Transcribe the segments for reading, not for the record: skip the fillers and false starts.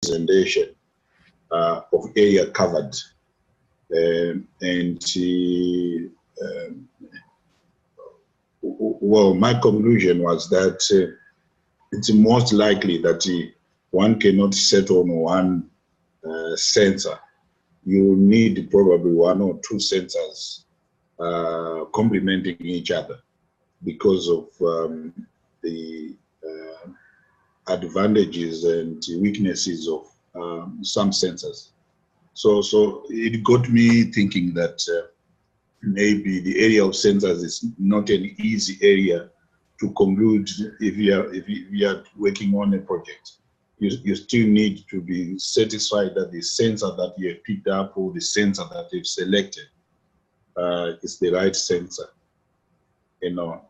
representation of area covered. Well, my conclusion was that it's most likely that one cannot set on one sensor. You need probably one or two sensors complementing each other because of the advantages and weaknesses of some sensors. So it got me thinking that maybe the area of sensors is not an easy area to conclude if you are working on a project. You still need to be satisfied that the sensor that you have picked up or the sensor that you've selected is the right sensor. You know,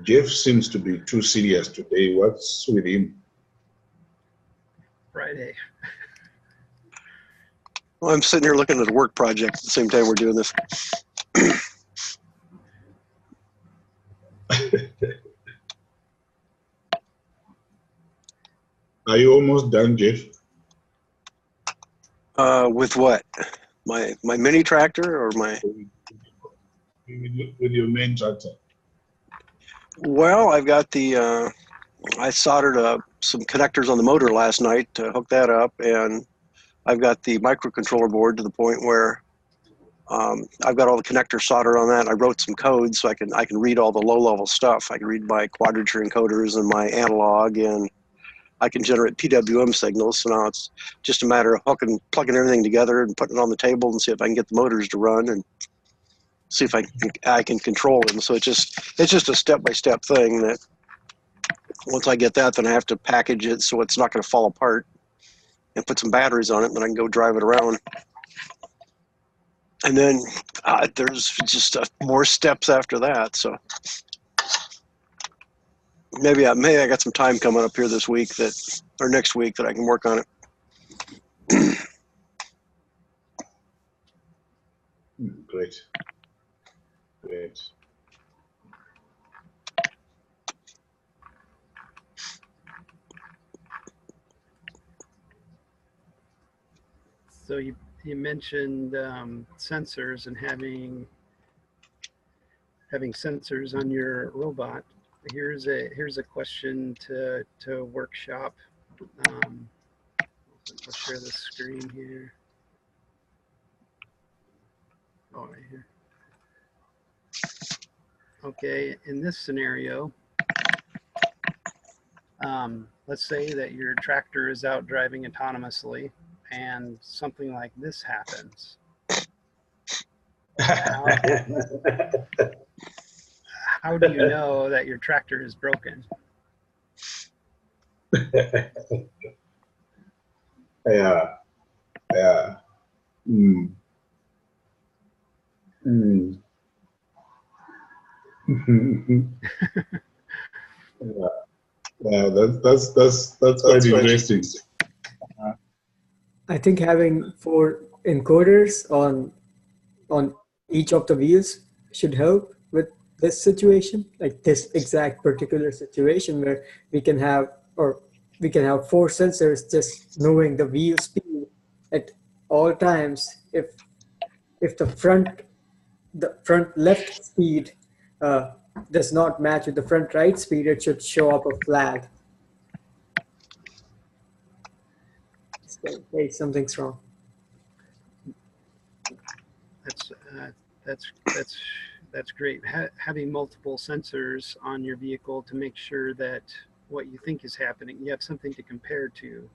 Jeff seems to be too serious today. What's with him? Friday. Well, I'm sitting here looking at a work project at the same time we're doing this. Are you almost done, Jeff? With what? My mini tractor or my? With your main tractor. Well, I've got the. I soldered some connectors on the motor last night to hook that up, and I've got the microcontroller board to the point where I've got all the connectors soldered on that. I wrote some code so I can read all the low-level stuff. I can read my quadrature encoders and my analog, and I can generate PWM signals. So now it's just a matter of plugging everything together and putting it on the table and see if I can get the motors to run and see if I can control them. So it's just a step-by-step thing that once I get that, then I have to package it so it's not going to fall apart and put some batteries on it, and then I can go drive it around. And then there's just more steps after that. So maybe I got some time coming up here this week or next week that I can work on it. Great. Great. So you mentioned sensors and having sensors on your robot. Here's a question to workshop. I'll share the screen here. Oh, right here. Okay, in this scenario, let's say that your tractor is out driving autonomously and something like this happens. How do you know that your tractor is broken? Yeah. Yeah, that's quite interesting. I think having 4 encoders on each of the wheels should help with this situation, like this exact particular situation where we can have 4 sensors just knowing the wheel speed at all times. If the front left speed does not match with the front right speed, it should show up a flag. So, hey, something's wrong. That's great. Having multiple sensors on your vehicle to make sure that what you think is happening, you have something to compare to.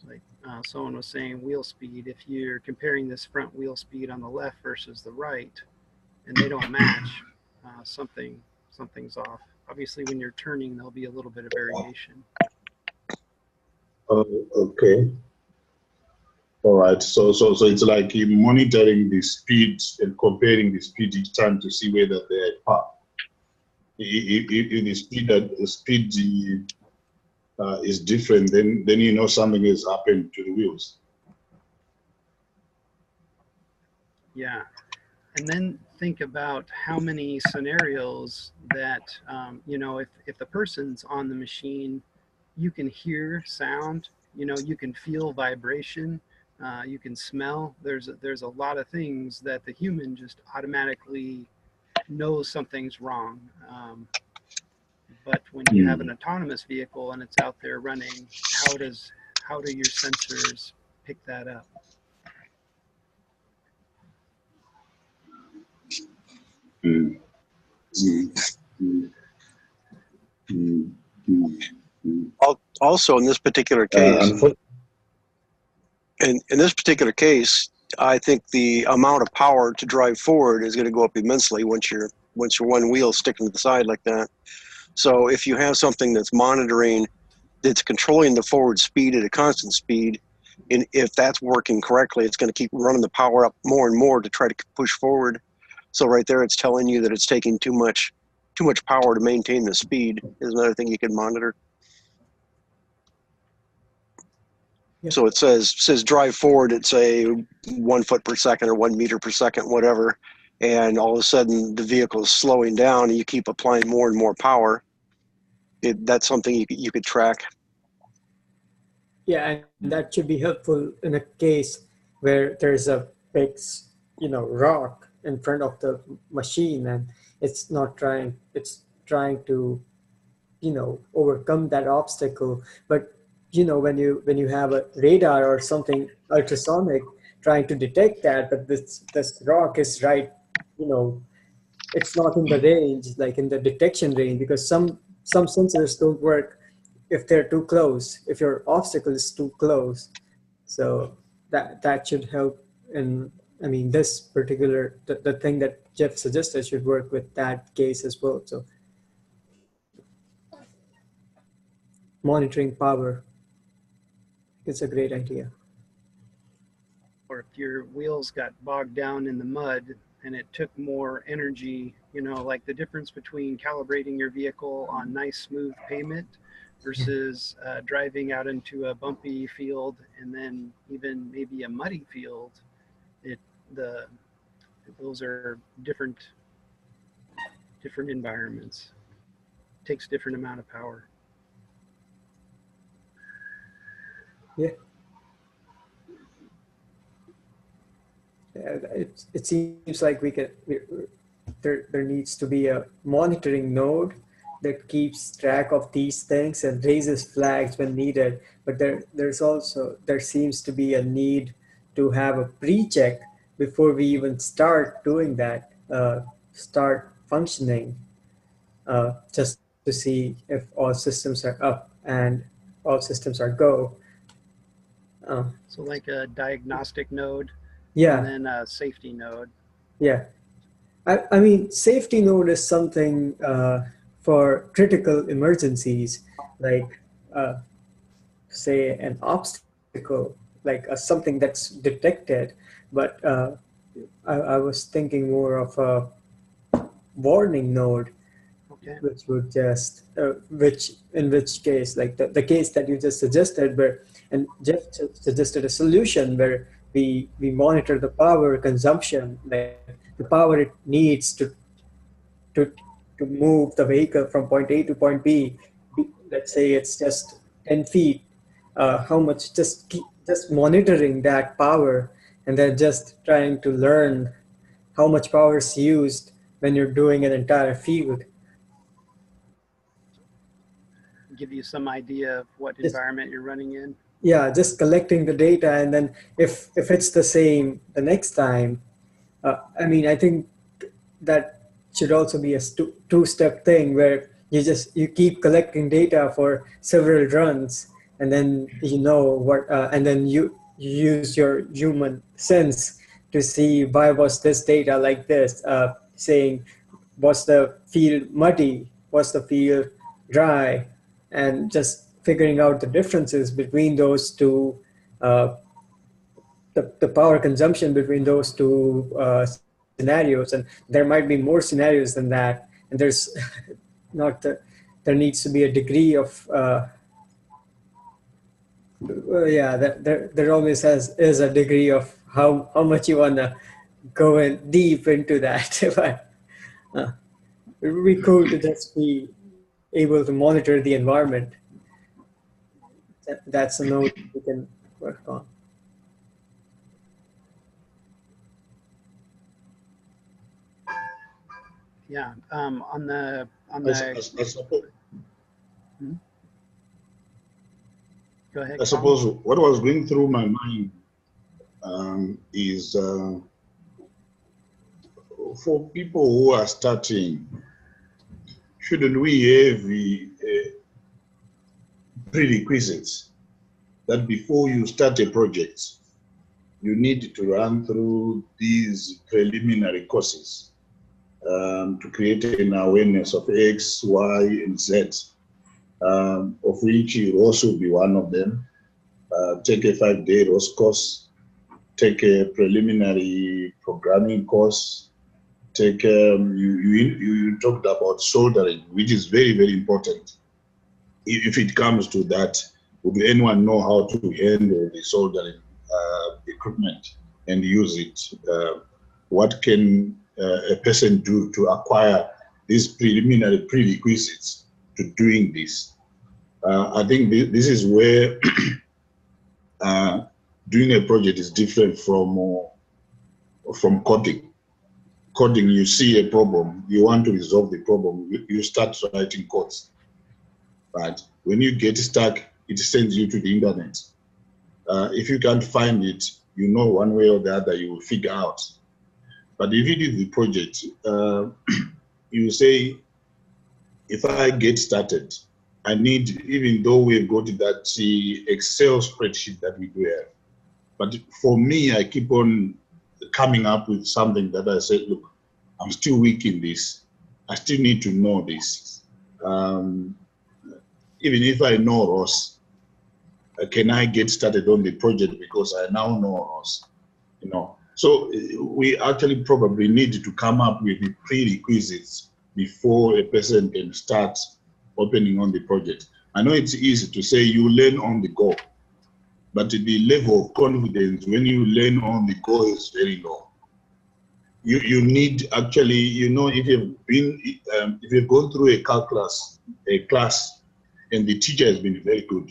Like someone was saying, wheel speed. If you're comparing this front wheel speed on the left versus the right, and they don't match, something's off. Obviously, when you're turning, there'll be a little bit of variation. Okay. All right. So it's like you're monitoring the speed and comparing the speed each time to see whether they're at par. If the speed is different, then you know something has happened to the wheels. Yeah. And then think about how many scenarios that, if the person's on the machine you can hear sound, you can feel vibration, you can smell. There's a lot of things that the human just automatically knows something's wrong. But when you have an autonomous vehicle and it's out there running, how do your sensors pick that up? Mm. Mm. Mm. Mm. Mm. Mm. Also, in this particular case, in this particular case, I think the amount of power to drive forward is going to go up immensely once your one wheel sticking to the side like that. So if you have something that's monitoring, that's controlling the forward speed at a constant speed, and if that's working correctly, it's going to keep running the power up more and more to try to push forward. So right there, it's telling you that it's taking too much power to maintain the speed. Is another thing you can monitor. Yeah. So it says drive forward at say 1 foot per second or 1 meter per second, whatever, and all of a sudden the vehicle is slowing down, and you keep applying more and more power. That's something you could track. Yeah, and that should be helpful in a case where there's a big, rock in front of the machine, and it's trying to, overcome that obstacle. But when you have a radar or something ultrasonic trying to detect that, but this rock is right, you know, it's not in the range, like in the detection range, because some sensors don't work if they're too close, if your obstacle is too close. So that should help. And I mean, this particular the thing that Jeff suggested should work with that case as well. So monitoring power is a great idea. Or if your wheels got bogged down in the mud and it took more energy, like the difference between calibrating your vehicle on nice smooth pavement versus driving out into a bumpy field and then even maybe a muddy field. Those are different environments. It takes different amount of power. Yeah. It seems like there needs to be a monitoring node that keeps track of these things and raises flags when needed. But there seems to be a need to have a pre-check before we even start doing that, start functioning, just to see if all systems are up and all systems are go. So like a diagnostic node, Yeah, and then a safety node. yeah. I mean, safety node is something for critical emergencies, like say an obstacle, like something that's detected. But I was thinking more of a warning node, Okay. which would just, in which case, like the case that you just suggested, and Jeff suggested a solution where we monitor the power consumption, like the power it needs to to move the vehicle from point A to point B. Let's say it's just 10 feet. How much? Just monitoring that power, and then just trying to learn how much power is used when you're doing an entire field. Give you some idea of what Just environment you're running in. Yeah, just collecting the data, and then if it's the same the next time, I mean, I think that should also be a two-step thing where you keep collecting data for several runs, and then and then you use your human sense to see why was this data like this, saying was the field muddy, was the field dry, and just figuring out the differences between those two, the power consumption between those two scenarios. And there might be more scenarios than that, and there's not there needs to be a degree of yeah, there always is a degree of how much you want to go in deep into that. But it would be cool to just be able to monitor the environment. that's a note we can work on. Yeah. On the I suppose, go ahead. I suppose what was going through my mind is for people who are starting, shouldn't we have prerequisites that before you start a project, you need to run through these preliminary courses to create an awareness of X, Y, and Z, of which you also be one of them. Take a 5-day ROS course, take a preliminary programming course, take, you talked about soldering, which is very, very important. If it comes to that, would anyone know how to handle the soldering equipment and use it? What can a person do to acquire these preliminary prerequisites to doing this? I think this is where doing a project is different from coding. Coding, you see a problem, you want to resolve the problem, you start writing codes. Right? When you get stuck, it sends you to the internet. If you can't find it, you know one way or the other you will figure out. But if it is the project, you say, if I get started, I need, even though we've got that Excel spreadsheet that we do have, but for me, I keep on coming up with something that I said, look, I'm still weak in this. I still need to know this. Even if I know ROS, can I get started on the project because I now know ROS? You know, so we actually probably need to come up with the prerequisites before a person can start opening on the project. I know it's easy to say you learn on the go, but the level of confidence when you learn on the go is very low. You need actually, you know, if you've gone through a class, and the teacher has been very good,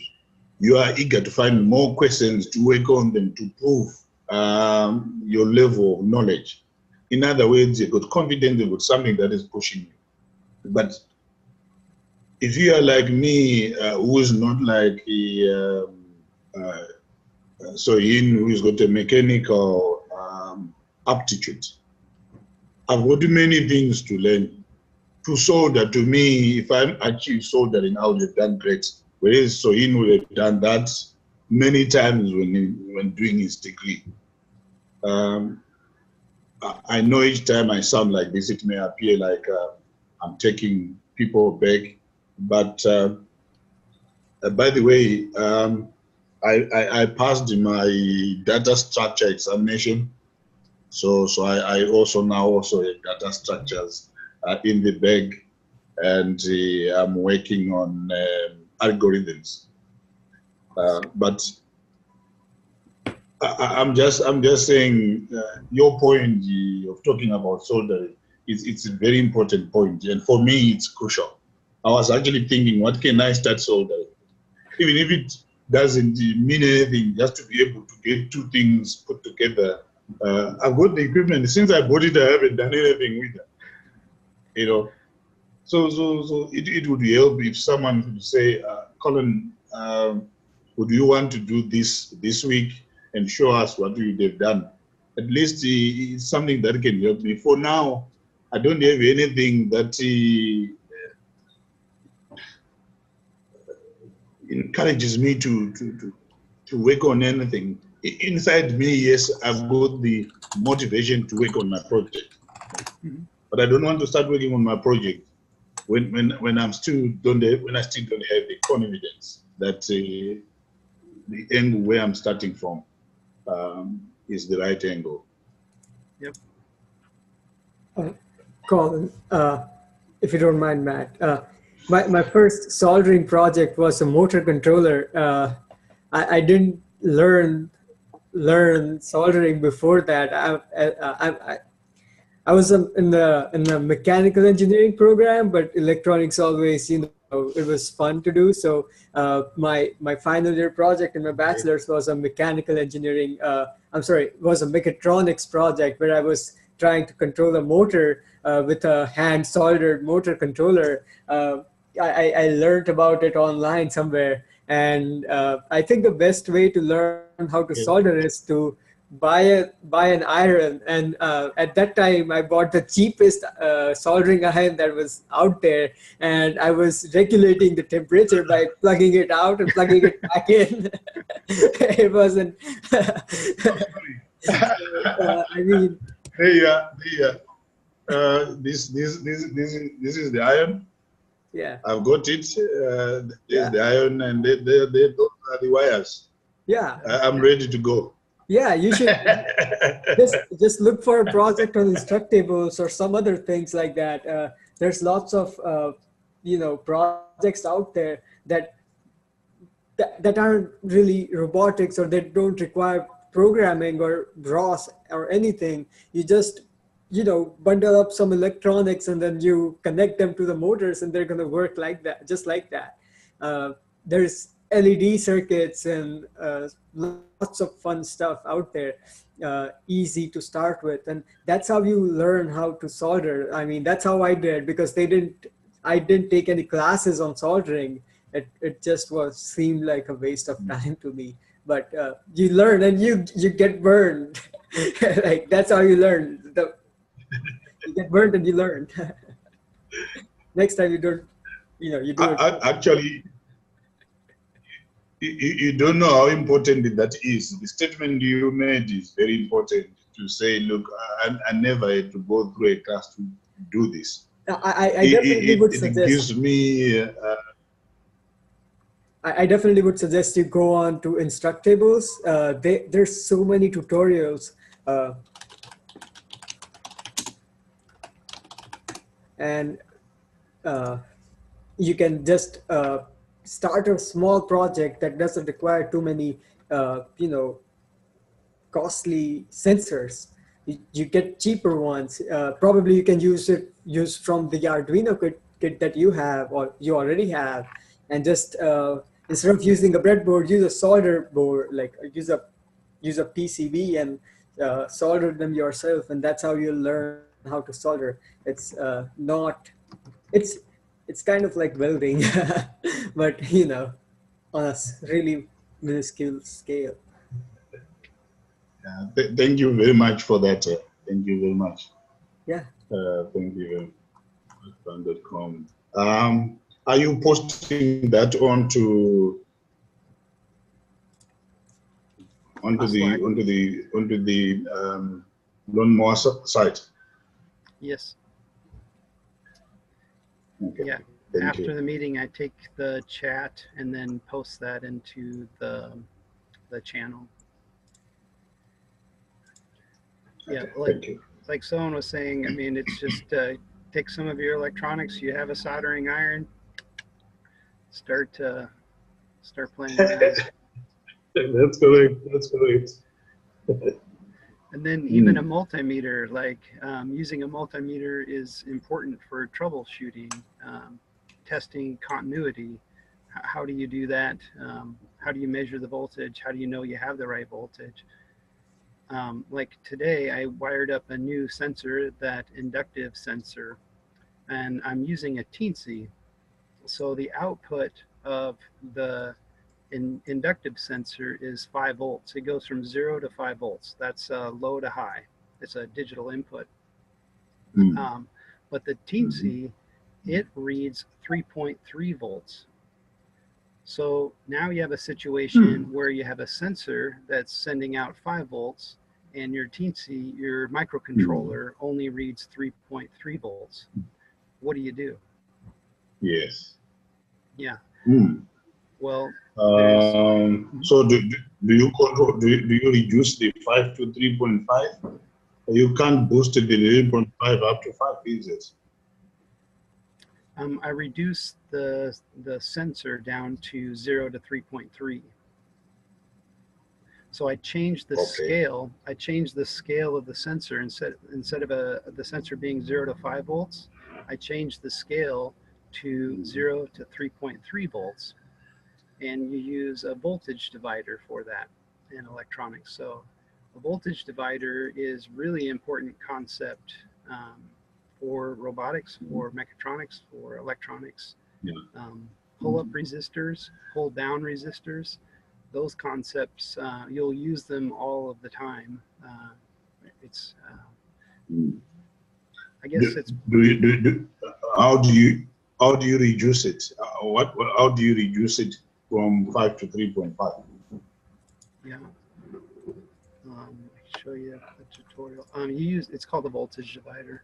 you are eager to find more questions to work on them to prove your level of knowledge. In other words, you've got confidence about something that is pushing you. But if you are like me, who is not like Sohin, who has got a mechanical aptitude, I've got many things to learn. To solder, to me, if I achieve soldering, I would have done great. Whereas Sohin would have done that many times when doing his degree. I know each time I sound like this, it may appear like I'm taking people back, but by the way, I passed my data structure examination, so I also now also have data structures in the bag, and I'm working on algorithms. But I'm just saying your point of talking about soldering it's a very important point, and for me it's crucial. I was actually thinking, what can I start soldering, even if it doesn't mean anything, just to be able to get two things put together. I've got the equipment. Since I bought it, I haven't done anything with it. You know, so it would help if someone could say, Colin, would you want to do this week and show us what you've done? At least it's something that can help me. For now, I don't have anything that encourages me to work on anything. Inside me, yes, I've got the motivation to work on my project, but I don't want to start working on my project when I still don't have the confidence that the angle where I'm starting from is the right angle. Yep. Colin, if you don't mind, Matt, my first soldering project was a motor controller. I didn't learn soldering before that. I was in the mechanical engineering program, but electronics always it was fun to do. So my final year project in my bachelor's was a mechanical engineering. Was a mechatronics project where I was trying to control a motor with a hand soldered motor controller. I learned about it online somewhere, and I think the best way to learn how to solder is to buy an iron. And at that time I bought the cheapest soldering iron that was out there, and I was regulating the temperature by plugging it out and plugging it back in. It wasn't I mean, This is the iron. yeah, I've got it. There's yeah, the iron, and those are the wires. yeah, I'm ready to go. yeah. You should just look for a project on Instructables or some other things like that. There's lots of projects out there that aren't really robotics, or they don't require programming or ROS or anything. You just bundle up some electronics and then you connect them to the motors, and they're going to work like that, just like that. There's LED circuits and lots of fun stuff out there, easy to start with, and that's how you learn how to solder. I mean, that's how I did, because I didn't take any classes on soldering. It just seemed like a waste of time to me. But you learn and you get burned. Like, that's how you learn. You get burned and you learn. Next time you don't, you do it. Actually, you don't know how important that is. The statement you made is very important, to say, look, I never had to go through a class to do this. I definitely would suggest. It gives me. I definitely would suggest you go on to Instructables. There's so many tutorials. And you can just start a small project that doesn't require too many, costly sensors. You get cheaper ones. Probably you can use from the Arduino kit that you have or you already have, and just instead of using a breadboard, use a solder board. Like use a PCB and solder them yourself, and that's how you learn how to solder. It's it's kind of like welding, but on a really minuscule scale. Thank you very much for that. Thank you very much. Yeah. Thank you. Fun.com. Are you posting that onto the Lawnmower site? Yes. Okay. Yeah. After the meeting, I take the chat and then post that into the channel. Yeah, like someone was saying, I mean, it's just take some of your electronics. You have a soldering iron. Start playing around. That's correct. That's correct. And then even a multimeter, like using a multimeter is important for troubleshooting, testing continuity. How do you do that? How do you measure the voltage? How do you know you have the right voltage? Like today, I wired up a new sensor, that inductive sensor, and I'm using a teensy. So the output of the inductive sensor is 5 volts. It goes from 0 to 5 volts. That's low to high. It's a digital input. But the teensy, it reads 3.3 volts. So now you have a situation where you have a sensor that's sending out 5 volts, and your teensy, your microcontroller, only reads 3.3 volts. What do you do? Yes. Yeah. Well, so do you control? Do you reduce the 5 to 3.5? You can't boost the 3.5 up to 5, is it? I reduced the sensor down to 0 to 3.3. So I changed the scale. I changed the scale of the sensor instead of the sensor being 0 to 5 volts. I changed the scale to 0 to 3.3 volts, and you use a voltage divider for that in electronics. So a voltage divider is really important concept for robotics, for mechatronics, for electronics. Yeah. Pull-up resistors, pull-down resistors, those concepts, you'll use them all of the time. I guess it's. How do you reduce it? How do you reduce it from 5 to 3.5? Yeah. I'll show you the tutorial. It's called a voltage divider.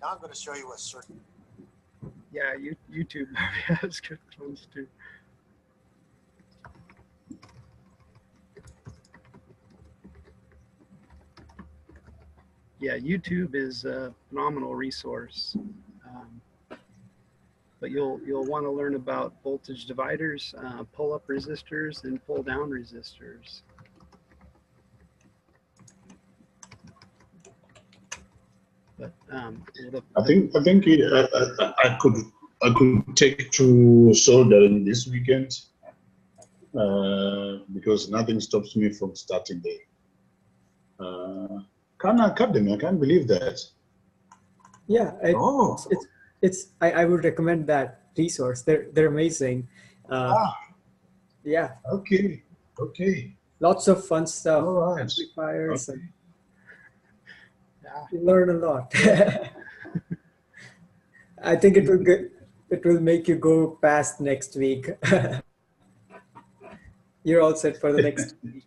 Now I'm going to show you a circuit. Yeah, YouTube has good ones too. Yeah, YouTube is a phenomenal resource, but you'll want to learn about voltage dividers, pull-up resistors, and pull-down resistors. But I think I could take to soldering this weekend because nothing stops me from starting the Khan Academy. I can't believe that. Yeah, I would recommend that resource. They're amazing. Yeah. Okay. Lots of fun stuff. All right. Amplifiers. Okay. You learn a lot. I think it will make you go past next week. You're all set for the next week.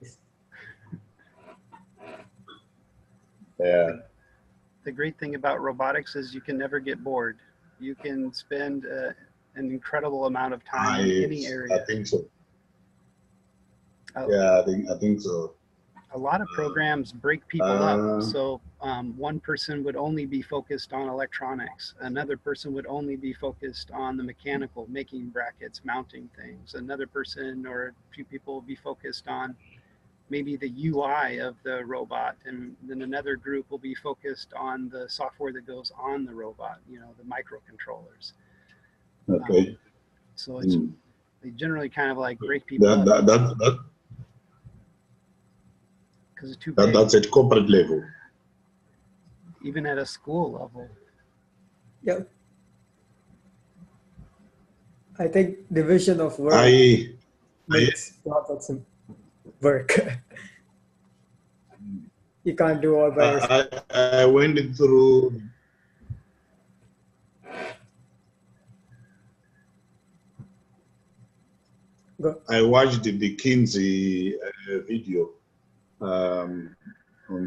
Yeah. The great thing about robotics is you can never get bored. You can spend an incredible amount of time in any area. I think so. Yeah, I think so. A lot of programs break people up. So one person would only be focused on electronics. Another person would only be focused on the mechanical, making brackets, mounting things. Another person or a few people will be focused on maybe the UI of the robot. And then another group will be focused on the software that goes on the robot, the microcontrollers. Okay. So it's they generally kind of like break people up. Because it's too big. That's at corporate level. Even at a school level. Yeah. I think division of work makes robots work. You can't do all by yourself. I went through. I watched the Kinsey video on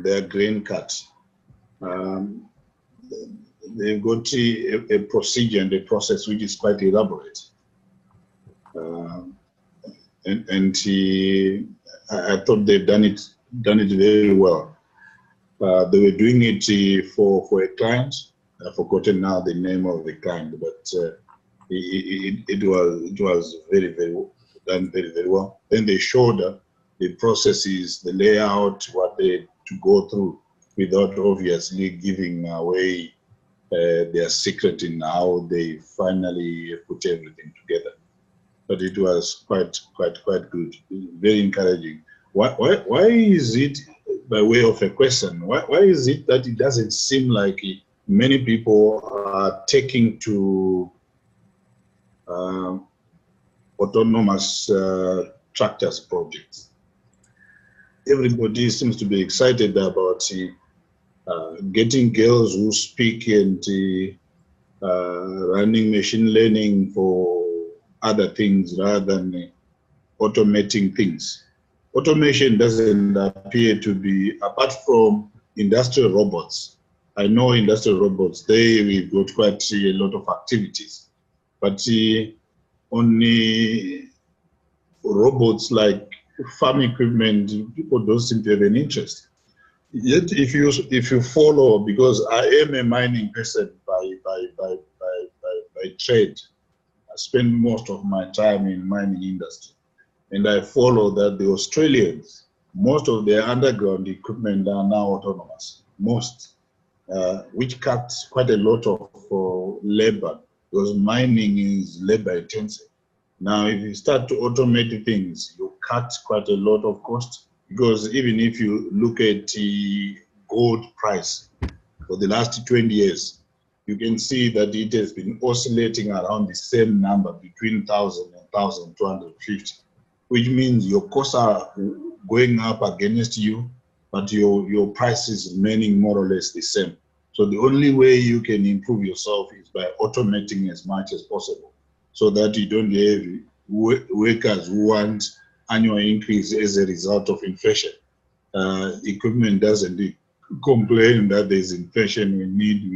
their grain cut. They've got a procedure and a process which is quite elaborate. I thought they've done it very well. They were doing it for a client. I've forgotten now the name of the client, but it was very, very done very, very well. Then they showed the processes, the layout, what they to go through without obviously giving away their secret in how they finally put everything together. But it was quite good, very encouraging. Why is it, by way of a question, why is it that it doesn't seem like many people are taking to autonomous tractors projects? Everybody seems to be excited about getting girls who speak and running machine learning for other things rather than automating things. Automation doesn't appear to be, apart from industrial robots. I know industrial robots, we've got quite a lot of activities, but only robots like farm equipment, people don't seem to have an interest. Yet, if you follow, because I am a mining person by trade, spend most of my time in mining industry, and I follow that the Australians, most of their underground equipment are now autonomous, most, which cuts quite a lot of labor, because mining is labor intensive. Now, if you start to automate things, you cut quite a lot of cost, because even if you look at the gold price for the last 20 years, you can see that it has been oscillating around the same number between 1,000 and 1,250, which means your costs are going up against you, but your price is remaining more or less the same. So the only way you can improve yourself is by automating as much as possible, so that you don't have workers who want annual increase as a result of inflation. Equipment doesn't complain that there's inflation, we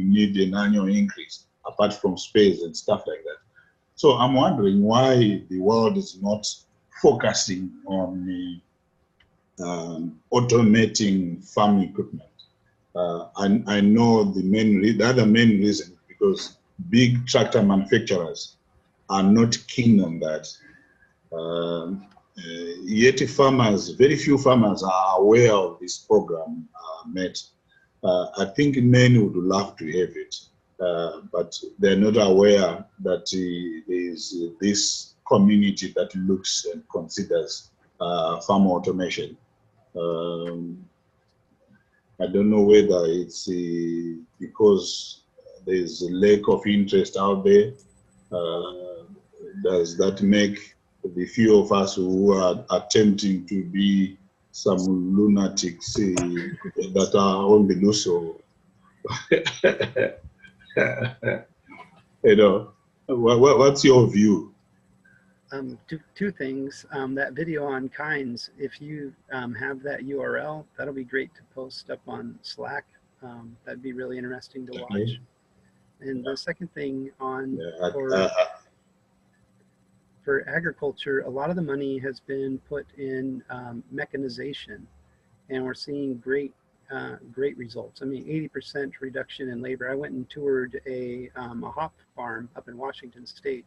need an annual increase, apart from space and stuff like that. So I'm wondering why the world is not focusing on automating farm equipment. I know the other main reason is because big tractor manufacturers are not keen on that. Yet farmers, very few farmers are aware of this program, Met. I think many would love to have it, but they're not aware that there is this community that looks and considers farm automation. I don't know whether it's because there's a lack of interest out there. Does that make the few of us who are attempting to be some lunatics that are on the loose? Or you know, what's your view? Two things. That video on kinds, if you have that URL, that'll be great to post up on Slack. That'd be really interesting to watch. And the second thing on for agriculture, a lot of the money has been put in mechanization, and we're seeing great results. I mean, 80% reduction in labor. I went and toured a hop farm up in Washington State,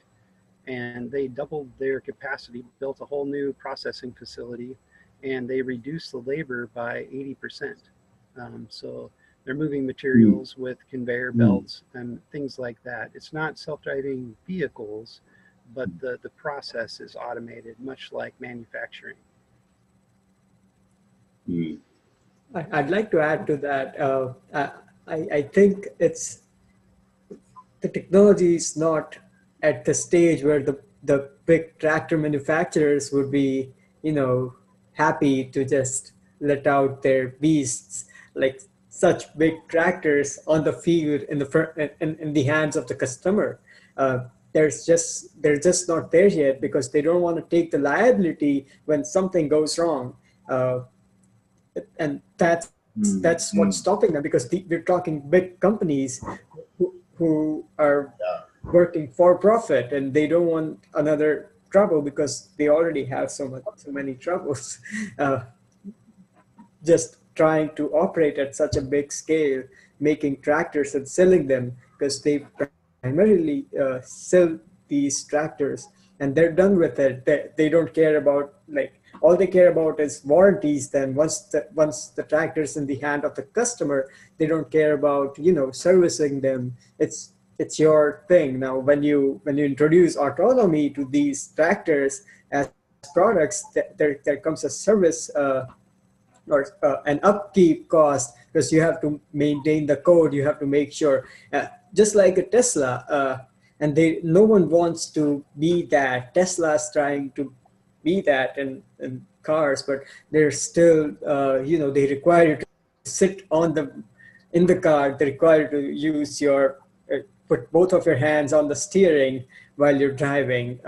and they doubled their capacity, built a whole new processing facility, and they reduced the labor by 80%. So they're moving materials with conveyor belts and things like that. It's not self-driving vehicles, but the process is automated, much like manufacturing. I'd like to add to that. I think it's the technology is not at the stage where the big tractor manufacturers would be, happy to just let out their beasts, like such big tractors on the field in the hands of the customer. They're just not there yet because they don't want to take the liability when something goes wrong, and that's what's stopping them, because we're talking big companies who are working for profit, and they don't want another trouble because they already have so many troubles just trying to operate at such a big scale, making tractors and selling them, because they primarily sell these tractors and they're done with it. They don't care about, all they care about is warranties. Then once the tractor's in the hand of the customer, they don't care about servicing them. It's your thing. Now when you introduce autonomy to these tractors as products, there comes a service or an upkeep cost, because you have to maintain the code, you have to make sure, just like a Tesla, and no one wants to be that. Tesla's trying to be that in cars, but they're still they require you to sit in the car. They require you to use put both of your hands on the steering while you're driving.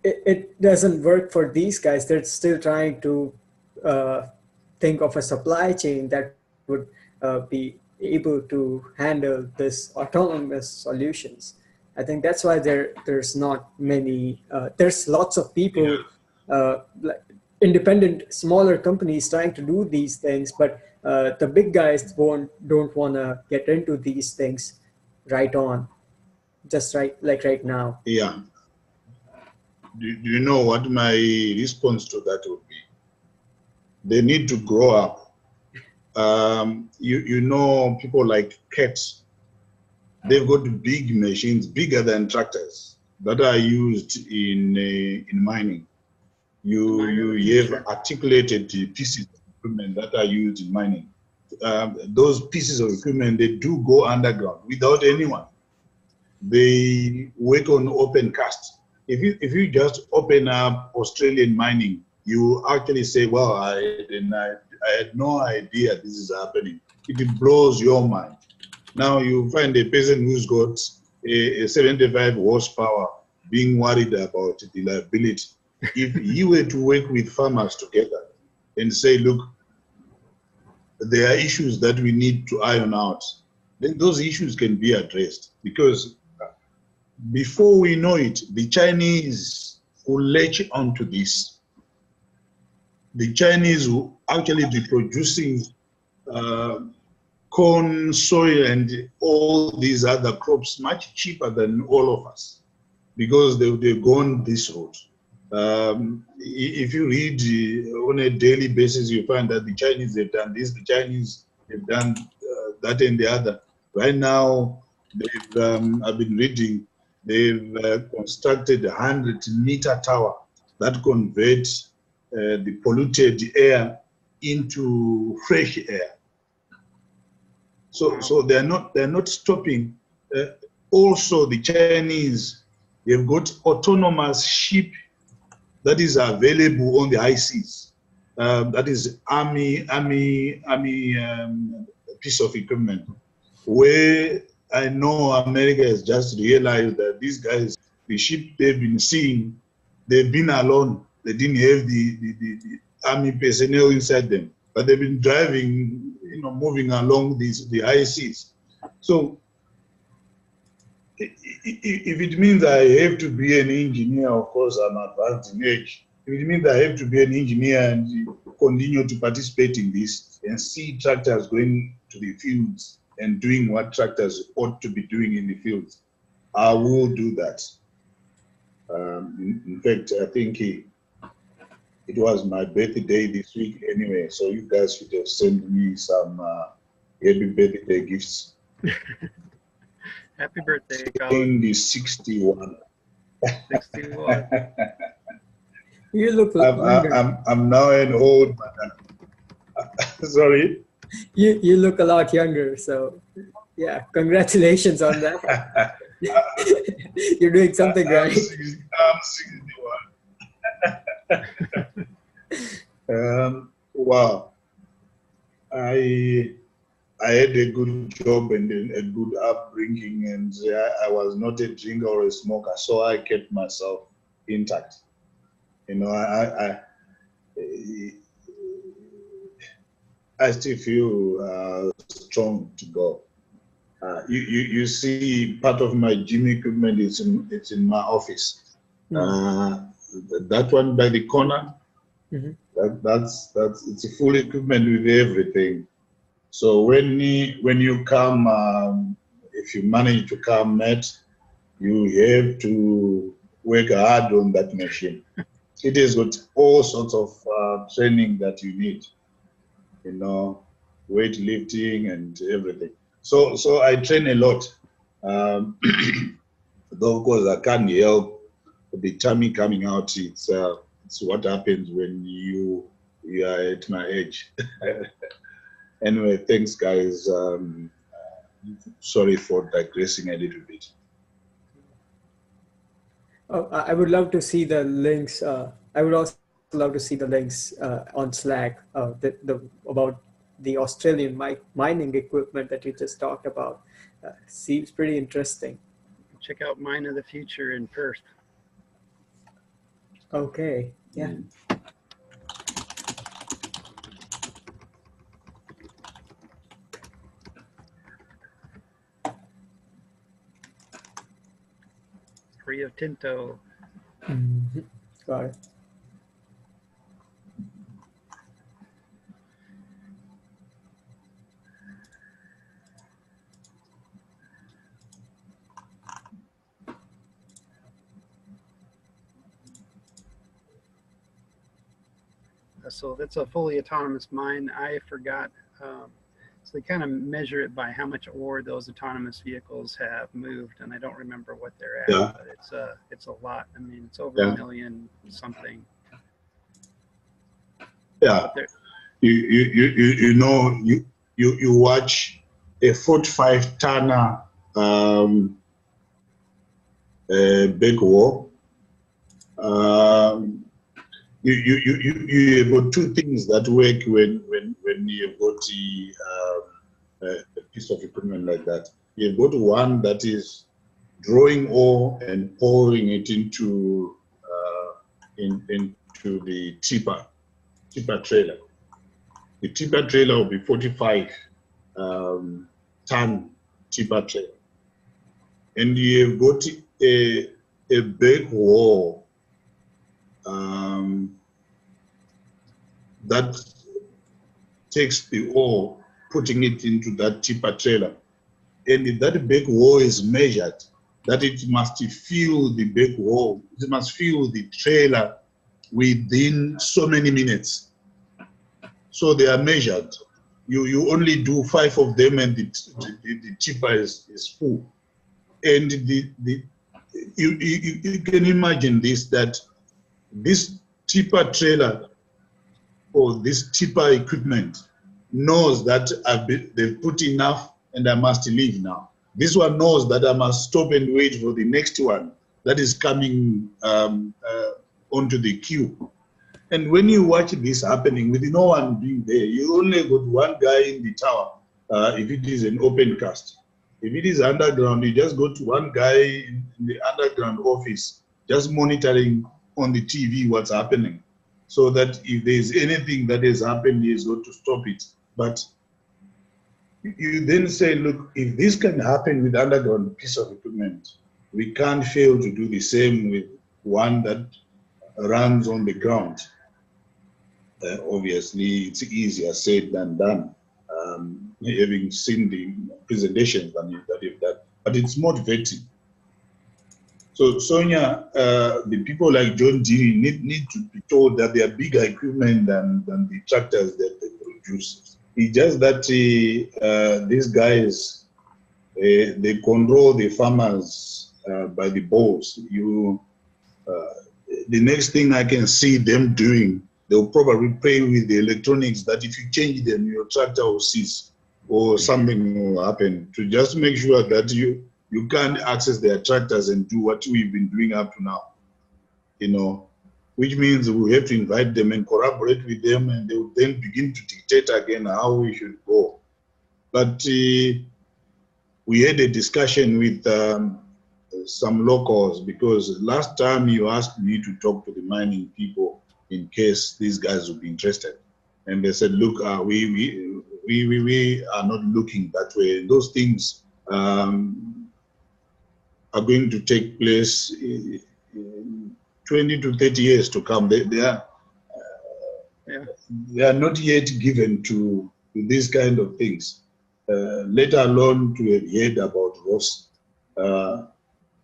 It doesn't work for these guys. They're still trying to think of a supply chain that would be able to handle this autonomous solutions. I think that's why there's not many. There's lots of people independent, smaller companies trying to do these things, but the big guys don't want to get into these things right on, just right now. Yeah. Do you know what my response to that would be? They need to grow up. You know, people like cats, they've got big machines, bigger than tractors, that are used in mining. You have articulated pieces of equipment that are used in mining. Those pieces of equipment, they do go underground without anyone. They work on open cast. If you just open up Australian mining, you actually say, well, I had no idea this is happening. It blows your mind. Now you find a person who's got a 75 horsepower being worried about the liability. If you were to work with farmers together and say, look, there are issues that we need to iron out, then those issues can be addressed. Because before we know it, the Chinese will latch onto this. The Chinese will actually be producing corn, soy, and all these other crops much cheaper than all of us, because they've gone this route. If you read on a daily basis, you find that the Chinese have done this, the Chinese have done that and the other. Right now, I've been reading, they've constructed a 100-meter tower that converts the polluted air into fresh air. So they're not stopping. Also, the Chinese, they've got autonomous ship that is available on the high seas. That is army piece of equipment. Where I know America has just realized that these guys, the ship they've been seeing, they've been alone. They didn't have the army personnel inside them, but they've been driving, moving along the high seas. So if it means I have to be an engineer, of course I'm advanced in age. If it means I have to be an engineer and continue to participate in this and see tractors going to the fields and doing what tractors ought to be doing in the fields, I will do that. In fact, I think it was my birthday this week anyway, so you guys should have sent me some happy birthday gifts. Happy birthday, Colin. In the 61. 61. You look younger. I'm now an old man. Sorry? You look a lot younger, so yeah, congratulations on that. You're doing something right. I'm 61. Wow. I had a good job and a good upbringing, and I was not a drinker or a smoker, so I kept myself intact. I still feel strong to go. You see, part of my gym equipment it's in my office. That one by the corner, that's it's a full equipment with everything. So when you come, if you manage to come, Matt, you have to work hard on that machine. It has got all sorts of training that you need, weightlifting and everything. So I train a lot. Though of course I can't help the tummy coming out. It's what happens when you are at my age. Anyway, thanks guys. Sorry for digressing a little bit. Oh, I would love to see the links. I would also love to see the links on Slack about the Australian mining equipment that you just talked about. Seems pretty interesting. Check out Mine of the Future in Perth. Okay, yeah. Rio Tinto. Got it. So that's a fully autonomous mine. I forgot. So they kind of measure it by how much ore those autonomous vehicles have moved, and I don't remember what they're at. Yeah. But it's a lot. I mean, it's over Yeah. a million something. Yeah. You know, you watch a 45 tonner big war. You have got two things that work when you've got a piece of equipment like that. You've got one that is drawing ore and pouring it into into the tipper trailer. The tipper trailer will be 45 ton tipper trailer, and you've got a big wall that takes the ore, putting it into that tipper trailer. And if that big wall is measured, that it must fill the big wall, it must fill the trailer within so many minutes. So they are measured. You only do 5 of them and the tipper is full. And you can imagine this, that this tipper trailer or this tipper equipment knows that they've put enough and I must leave now. This one knows that I must stop and wait for the next one that is coming onto the queue. And when you watch this happening with no one being there, you only got one guy in the tower if it is an open cast. If it is underground, you just got one guy in the underground office just monitoring on the TV what's happening, so that if there's anything that has happened, he is going to stop it. But you then say, look, if this can happen with underground piece of equipment, we can't fail to do the same with one that runs on the ground. Obviously, it's easier said than done, having seen the presentations that you've done, but it's motivating. So, Sonia, the people like John Deere need to be told that they are bigger equipment than the tractors that they produce. It's just that these guys, they control the farmers by the balls. The next thing I can see them doing, they'll probably play with the electronics that if you change them, your tractor will cease or something will happen, to just make sure that you can't access their tractors and do what we've been doing up to now, you know, which means we have to invite them and collaborate with them, and they will then begin to dictate again how we should go. But we had a discussion with some locals, because last time you asked me to talk to the mining people in case these guys would be interested. And they said, look, we are not looking that way. Those things are going to take place in 20 to 30 years to come. They are not yet given to these kind of things, let alone to have heard about Ross.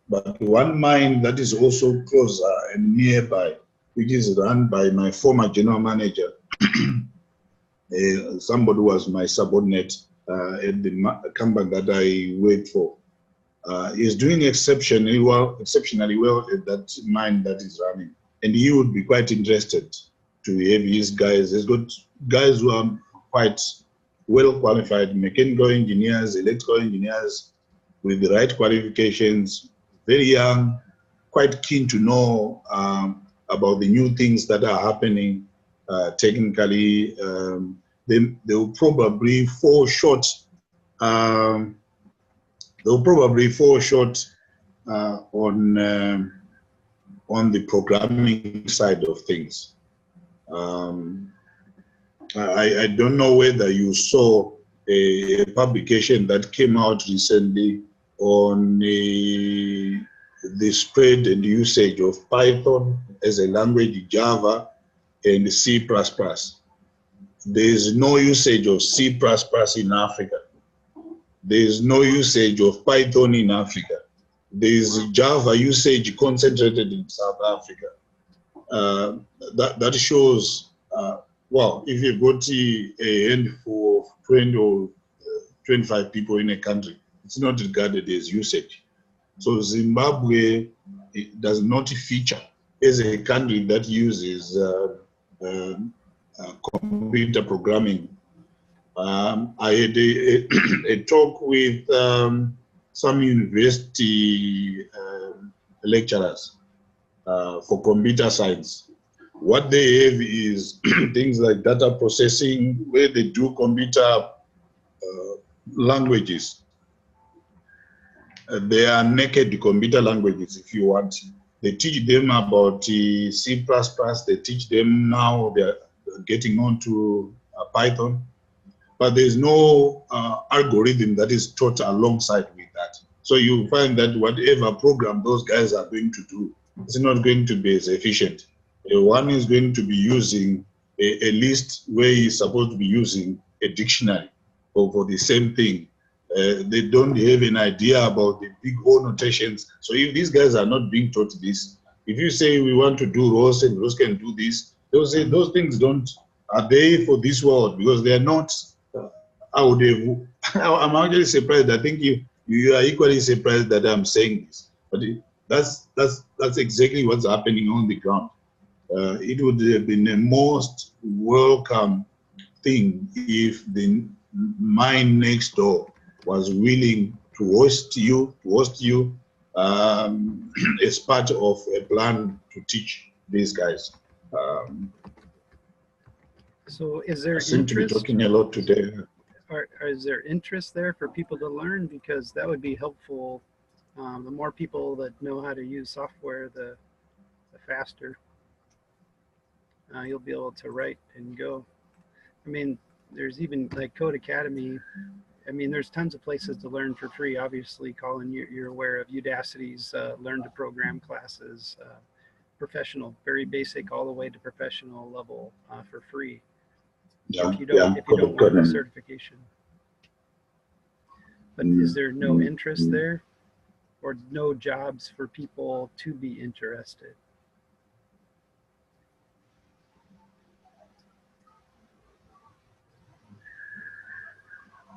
But one mine that is also closer and nearby, which is run by my former general manager, somebody who was my subordinate at the company that I worked for, is doing exceptionally well at that mine that is running. And he would be quite interested to have his guys. He's got guys who are quite well qualified, mechanical engineers, electrical engineers, with the right qualifications, very young, quite keen to know about the new things that are happening technically. They will probably fall short. They'll probably fall short on the programming side of things. I don't know whether you saw a publication that came out recently on the spread and usage of Python as a language, Java, and C++. There is no usage of C++ in Africa. There is no usage of Python in Africa. There is Java usage concentrated in South Africa. That shows well, if you've got a handful of 20 or 25 people in a country, it's not regarded as usage. So Zimbabwe does not feature as a country that uses computer programming. I had a talk with some university lecturers for computer science. What they have is things like data processing, where they do computer languages. They are naked computer languages, if you want. They teach them about C++. They teach them now, they're getting on to Python. But there's no algorithm that is taught alongside with that. So you find that whatever program those guys are going to do, it's not going to be as efficient. One is going to be using a list where he's supposed to be using a dictionary for the same thing. They don't have an idea about the big O notations. So if these guys are not being taught this, if you say we want to do rows and rows can do this, they'll say those things are they for this world? Because they are not. I would have, I'm actually surprised. I think you are equally surprised that I'm saying this. But that's exactly what's happening on the ground. It would have been the most welcome thing if the mine next door was willing to host you as part of a plan to teach these guys. So is there I seem to be talking a lot today. Or is there interest there for people to learn? Because that would be helpful. The more people that know how to use software, the faster you'll be able to write and go. I mean, there's even like Code Academy. I mean, there's tons of places to learn for free. Obviously, Colin, you're aware of Udacity's Learn to Program classes, professional, very basic, all the way to professional level for free. Yeah, if you don't want the certification. But is there no interest there, or no jobs for people to be interested?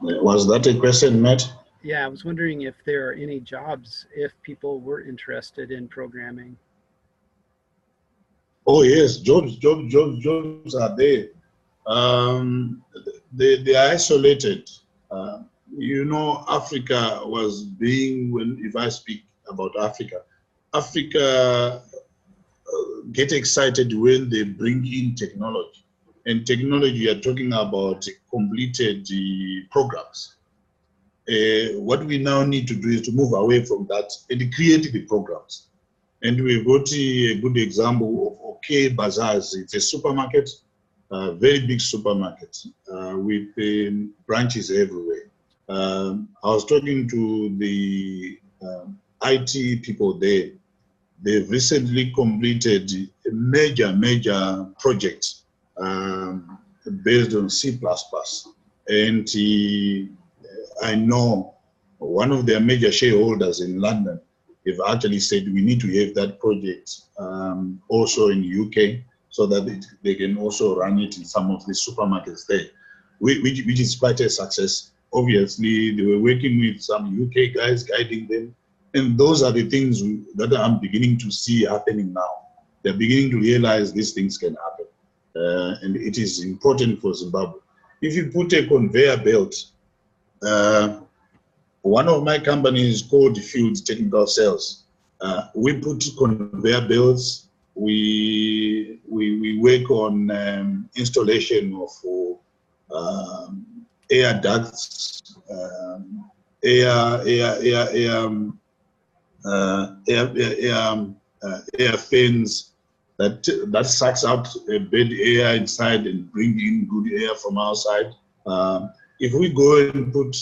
Was that a question, Matt? Yeah, I was wondering if there are any jobs if people were interested in programming. Oh yes, jobs are there. They are isolated. You know, Africa was being, if I speak about Africa get excited when they bring in technology. And technology, you're talking about completed programs. What we now need to do is to move away from that and create the programs. And we've got a good example of OK Bazaars. It's a supermarket, very big supermarket with branches everywhere. I was talking to the IT people there. They've recently completed a major project based on C++. And I know one of their major shareholders in London have actually said we need to have that project also in the UK so that they can also run it in some of the supermarkets there, which is quite a success. Obviously, they were working with some UK guys guiding them. And those are the things that I'm beginning to see happening now. They're beginning to realize these things can happen. And it is important for Zimbabwe. If you put a conveyor belt, one of my companies called Field Technical Sales. We put conveyor belts. We work on installation of air ducts, air fans that sucks out bad air inside and bring in good air from outside. If we go and put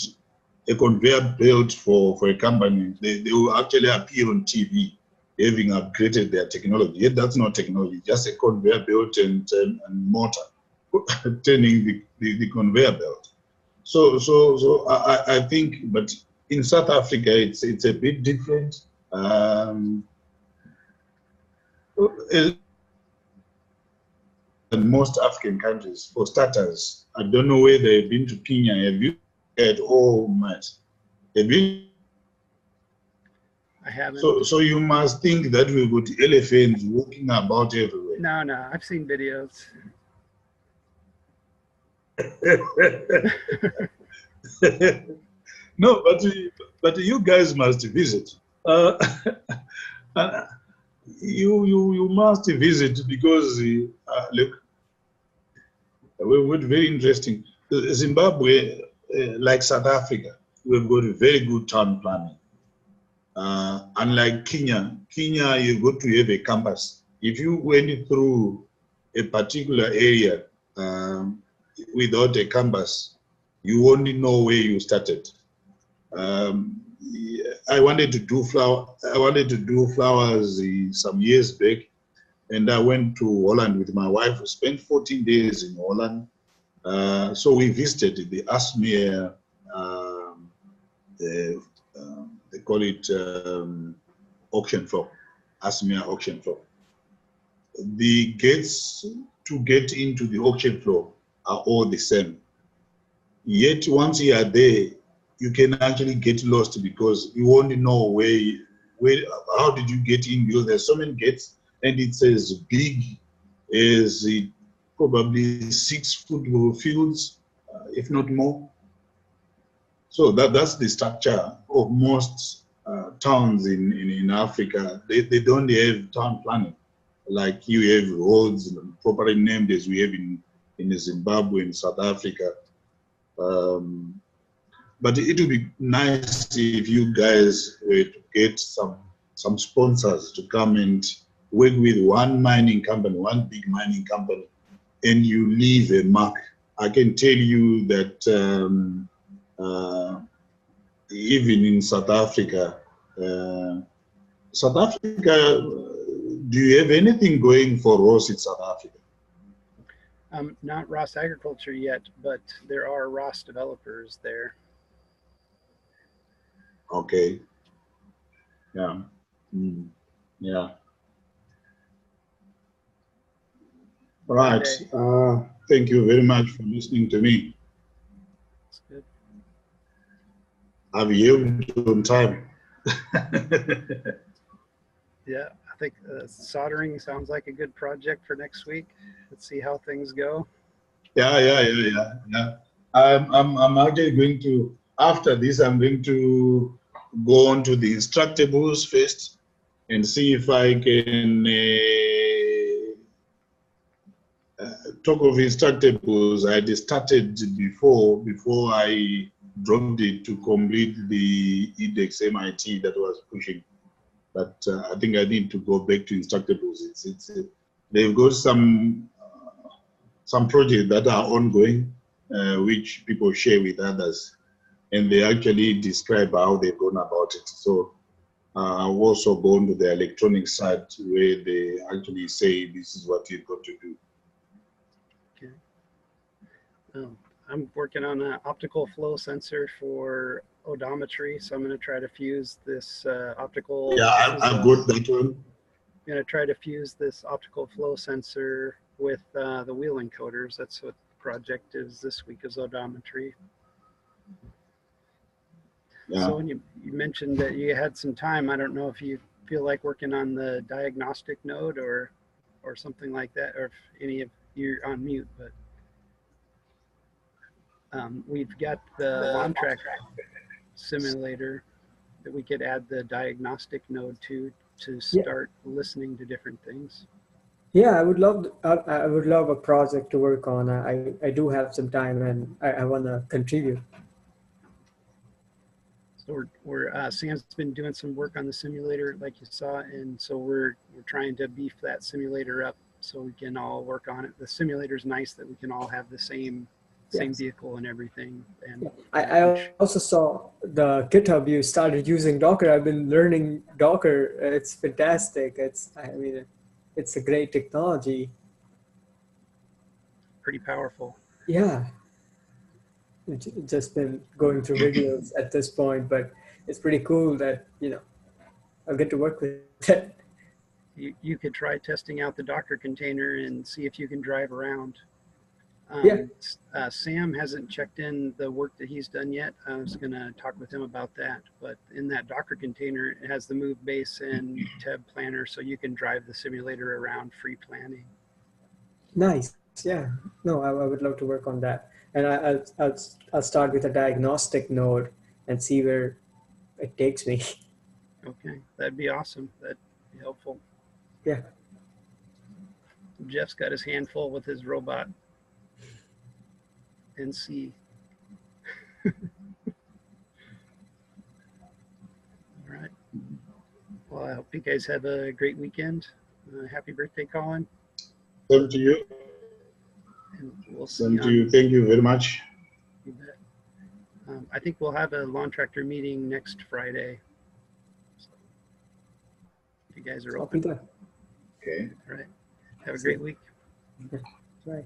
a conveyor belt for a company, they will actually appear on TV having upgraded their technology. Yet that's not technology, just a conveyor belt and motor turning the conveyor belt. So I think, but in South Africa, it's a bit different. than most African countries. For starters, I don't know whether you've been to Kenya. Have you at all, Matt? Have you? I haven't. So you must think that we've got elephants walking about everywhere. No, I've seen videos. No, but you guys must visit. You must visit because look, we're very interesting. Zimbabwe, like South Africa, we've got very good town planning. Unlike Kenya, you got to have a campus. If you went through a particular area without a campus, you only know where you started. I wanted to do flowers some years back, and I went to Holland with my wife. We spent 14 days in Holland. So we visited the Asmeer, they call it auction floor, Asmeer auction floor. The gates to get into the auction floor are all the same. Yet once you are there, you can actually get lost because you won't know how did you get in, because there's so many gates and it's as big as probably 6 football fields, if not more. So that's the structure of most towns in Africa. They don't have town planning like you have roads properly named as we have in Zimbabwe and South Africa. But it would be nice if you guys were to get some sponsors to come and work with one mining company, one big mining company, and you leave a mark. I can tell you that even in South Africa, do you have anything going for Ross in South Africa? Not Ross Agriculture yet, but there are Ross developers there. Okay. Yeah. Yeah. All right. Thank you very much for listening to me. That's good. I've yielded on time. Yeah, I think soldering sounds like a good project for next week. Let's see how things go. Yeah. I'm actually going to, after this, I'm going to go on to the instructables first and see if I can talk of instructables. I had started before I dropped it to complete the EDEX MIT that was pushing. But I think I need to go back to instructables. They've got some projects that are ongoing, which people share with others, and they actually describe how they've gone about it. So I've also gone to the electronic side where they actually say this is what you've got to do. Okay. I'm working on an optical flow sensor for odometry, so I'm going to try to fuse this optical. Yeah, I've got that one. I'm going to try to fuse this optical flow sensor with the wheel encoders. That's what the project is this week, is odometry. Yeah. So when you mentioned that you had some time, I don't know if you feel like working on the diagnostic node or something like that, or if any of you're on mute, but we've got the lawn track simulator that we could add the diagnostic node to start listening to different things. Yeah, I would love a project to work on. I do have some time and I want to contribute. So Sam's been doing some work on the simulator, like you saw, and so we're trying to beef that simulator up so we can all work on it. The simulator's nice that we can all have the same vehicle and everything. And yeah. I also saw the GitHub you started using Docker. I've been learning Docker. It's fantastic. It's a great technology. Pretty powerful. Yeah. Just been going through videos at this point, but it's pretty cool that I'll get to work with it. you could try testing out the Docker container and see if you can drive around. Yeah. Sam hasn't checked in the work that he's done yet. I was going to talk with him about that. But in that Docker container, it has the move base and Teb planner, so you can drive the simulator around free planning. Nice. Yeah. No, I would love to work on that. And I'll start with a diagnostic node and see where it takes me. Okay, that'd be awesome. That'd be helpful. Yeah. Jeff's got his hand full with his robot. NC. All right. Well, I hope you guys have a great weekend. Happy birthday, Colin. Same to you. And we'll see Same to you. Thank you very much. You bet. I think we'll have a lawn tractor meeting next Friday. So, if you guys are I'll open. be there. Okay. All right. Have a great week. Right.